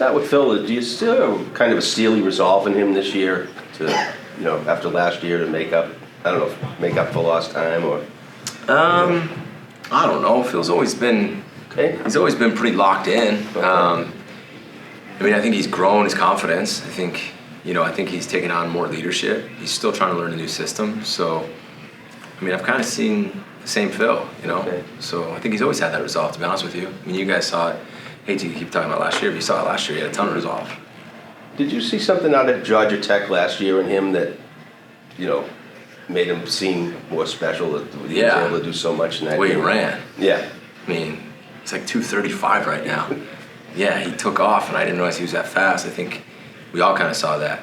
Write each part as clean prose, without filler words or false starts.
start with Phil. Do you still have kind of a steely resolve in him this year to, after last year to make up for lost time or? I don't know. Phil's always been. Okay. He's always been pretty locked in. Okay. I think he's grown his confidence. I think he's taken on more leadership. He's still trying to learn a new system. So, I've kind of seen the same Phil, Okay. So I think he's always had that resolve, to be honest with you. You guys saw it. Hate to keep talking about last year, but you saw it last year. He had a ton of resolve. Did you see something out of Georgia Tech last year in him that, made him seem more special, that he was able to do so much in that The way he game? ran. Yeah. He's like 235 right now. Yeah, he took off, and I didn't realize he was that fast. I think we all kind of saw that.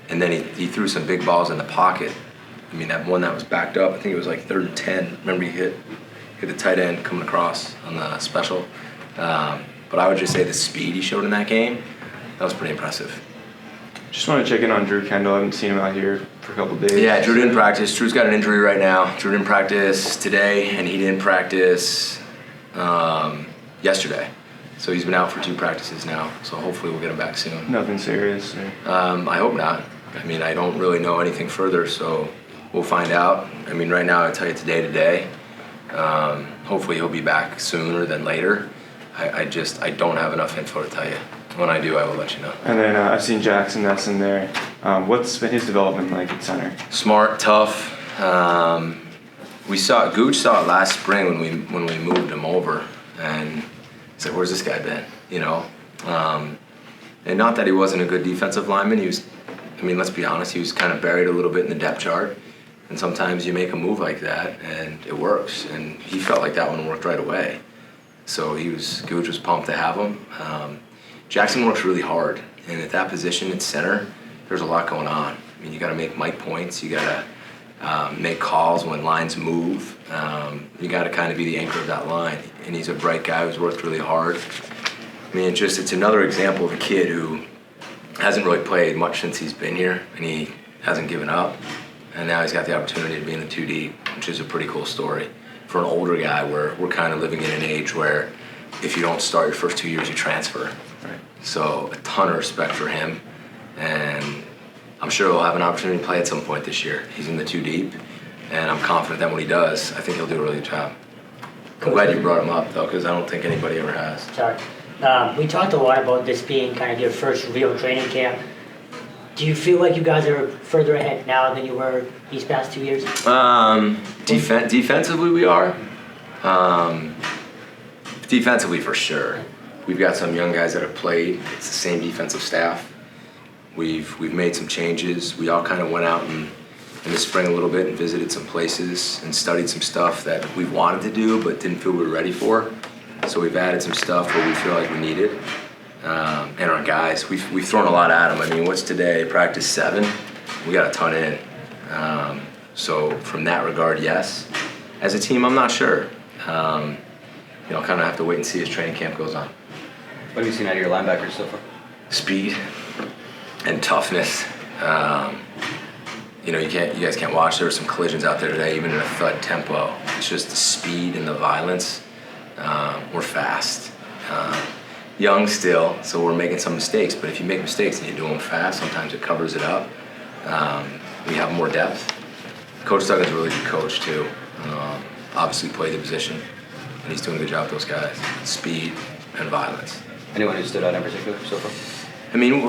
And then he threw some big balls in the pocket. That one that was backed up, I think it was like 3rd and 10. Remember, he hit the tight end coming across on the special. But I would just say the speed he showed in that game, that was pretty impressive. Just want to check in on Drew Kendall. I haven't seen him out here for a couple of days. Yeah, Drew didn't practice. Drew's got an injury right now. Drew didn't practice today, and he didn't practice yesterday. So he's been out for 2 practices now. So hopefully we'll get him back soon. Nothing serious? I hope not. I don't really know anything further, so we'll find out. Right now I tell you today to day. Hopefully he'll be back sooner than later. I don't have enough info to tell you. When I do, I will let you know. And then I've seen Jackson Nesson there. What's been his development like at center? Smart, tough. Gooch saw it last spring when we moved him over, and he's like, "Where's this guy been?" And not that he wasn't a good defensive lineman. He was. Let's be honest. He was kind of buried a little bit in the depth chart, and sometimes you make a move like that and it works. And he felt like that one worked right away. So Gooch was pumped to have him. Jackson works really hard, and at that position at center, there's a lot going on. You got to make mic points. You got to make calls when lines move. You got to kind of be the anchor of that line. And he's a bright guy who's worked really hard. It's another example of a kid who hasn't really played much since he's been here, and he hasn't given up. And now he's got the opportunity to be in the 2 deep, which is a pretty cool story. For an older guy, we're kind of living in an age where if you don't start your first 2 years, you transfer. Right. So a ton of respect for him, and I'm sure he'll have an opportunity to play at some point this year. He's in the 2 deep, and I'm confident that when he does, I think he'll do a really good job. I'm glad you brought him up, though, because I don't think anybody ever has. Sorry. We talked a lot about this being kind of your first real training camp. Do you feel like you guys are further ahead now than you were these past 2 years? Defensively, we are. Defensively, for sure. We've got some young guys that have played. It's the same defensive staff. We've made some changes. We all kind of went out in the spring a little bit and visited some places and studied some stuff that we wanted to do but didn't feel we were ready for. So we've added some stuff where we feel like we need it. And our guys, we've thrown a lot at them. What's today? Practice 7. We got a ton in. So from that regard, yes. As a team, I'm not sure. Kind of have to wait and see as training camp goes on. What have you seen out of your linebackers so far? Speed and toughness. You guys can't watch. There were some collisions out there today, even in a thud tempo. It's just the speed and the violence. We're fast. Young still, so we're making some mistakes. But if you make mistakes and you do them fast, sometimes it covers it up. We have more depth. Coach Duggan's a really good coach too. Obviously played the position, and he's doing a good job with those guys. Speed and violence. Anyone who stood out in particular so far?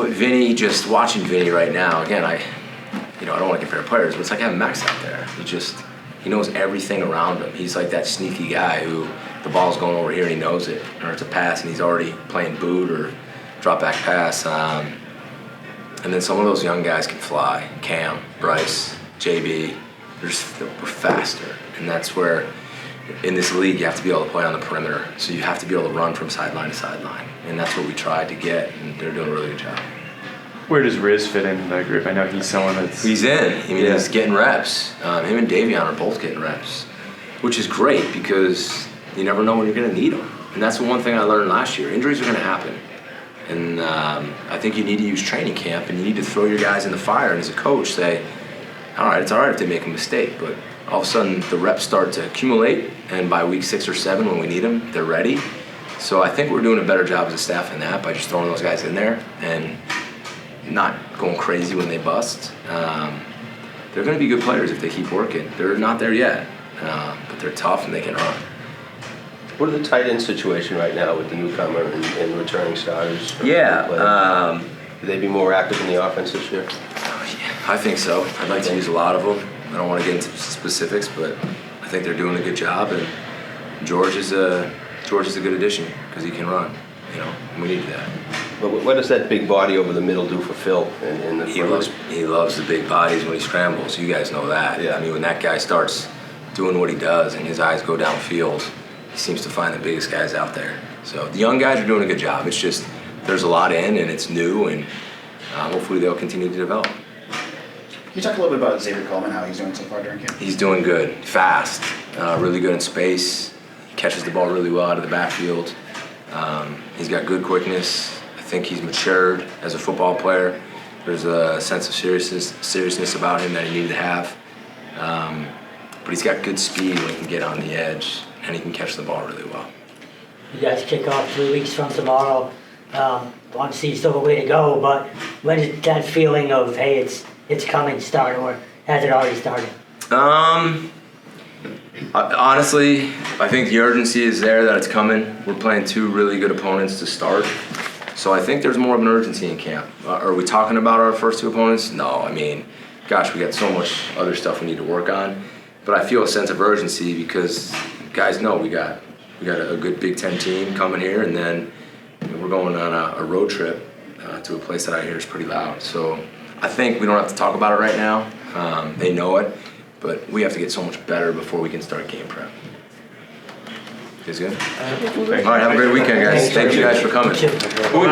Vinny, just watching Vinny right now, again, I don't want to compare players, but it's like having Max out there. He knows everything around him. He's like that sneaky guy who the ball's going over here and he knows it, or it's a pass and he's already playing boot or drop back pass. And then some of those young guys can fly. Cam, Bryce, JB, we're faster. And that's where, in this league, you have to be able to play on the perimeter. So you have to be able to run from sideline to sideline. And that's what we tried to get, and they're doing a really good job. Where does Riz fit into that group? I know he's someone that's... He's in. He's getting reps. Him and Davion are both getting reps, which is great because you never know when you're going to need them. And that's the one thing I learned last year. Injuries are going to happen. And I think you need to use training camp, and you need to throw your guys in the fire. And as a coach, say, all right, it's all right if they make a mistake, but all of a sudden the reps start to accumulate, and by week 6 or 7 when we need them, they're ready. So I think we're doing a better job as a staff in that by just throwing those guys in there and not going crazy when they bust. They're going to be good players if they keep working. They're not there yet, but they're tough and they can run. What are the tight end situation right now with the newcomer and returning starters? Could they be more active in the offense this year? I think so. I'd like to use a lot of them. I don't want to get into specifics, but I think they're doing a good job. And George is a good addition because he can run. You know, we need that. But what does that big body over the middle do for Phil in the front? He loves the big bodies when he scrambles. You guys know that. Yeah. I mean, when that guy starts doing what he does and his eyes go downfield, he seems to find the biggest guys out there. So the young guys are doing a good job. It's just there's a lot in and it's new, and hopefully they'll continue to develop. Can you talk a little bit about Xavier Coleman, how he's doing so far during camp? He's doing good, fast, really good in space. He catches the ball really well out of the backfield. He's got good quickness. I think he's matured as a football player. There's a sense of seriousness about him that he needed to have. But he's got good speed when he can get on the edge, and he can catch the ball really well. You guys kick off 3 weeks from tomorrow. Obviously, you still have a way to go, but when did that feeling of, hey, it's coming start, or has it already started? Honestly, I think the urgency is there that it's coming. We're playing 2 really good opponents to start. So I think there's more of an urgency in camp. Are we talking about our first 2 opponents? No, I mean, gosh, we got so much other stuff we need to work on. But I feel a sense of urgency because guys know we got a good Big Ten team coming here, and then we're going on a road trip to a place that I hear is pretty loud. So I think we don't have to talk about it right now. They know it, but we have to get so much better before we can start game prep. You guys good? All right, have a great weekend, guys. Thank you guys for coming.